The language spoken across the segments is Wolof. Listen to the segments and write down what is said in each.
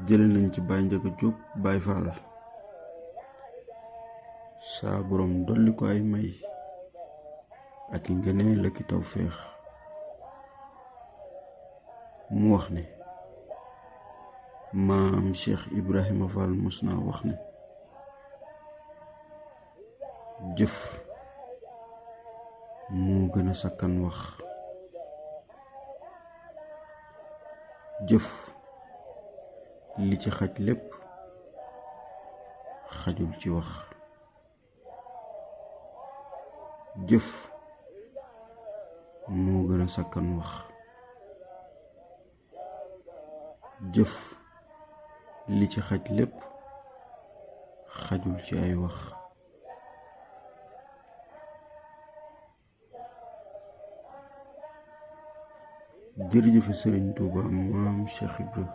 jële nañ ci Baay Njaga Jóob Baay Faal saa boroom dolli ko ay may ak i ngëneel ak i tawféex mu wax ne maam Cheikh Ibrahima Fall mos naa wax ne jëf moo gën a sakkan wax. jëf li ci xaj lépp xajul ci wax. jëf moo gën a sakkan wax. jëf li ci xaj lépp xajul ci ay wax. jërëjëf Sëriñ Tuuba maam Cheikh Ibra.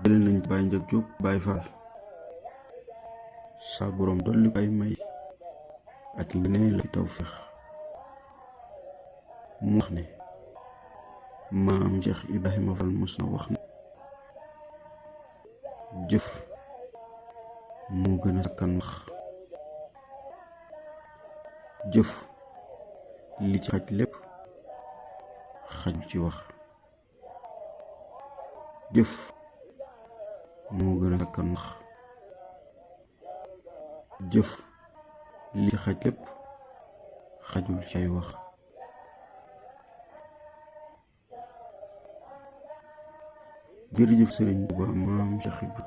jële nañ Baay Njaga Jóob Baay Faal saa boroom dolli ko ay may ak i ngëneel ak i tawféex mu wax ne maam Cheikh Ibrahima Fall mos na wax ne jëf moo gën a sakkan wax. jëf li ci xaj lépp xajul ci wax. jëf moo gën a sakkan wax. jëf li ci xaj lépp xajul ci ay wax. jërëjëf Sëriñ Tuuba maam Cheikh Ibra.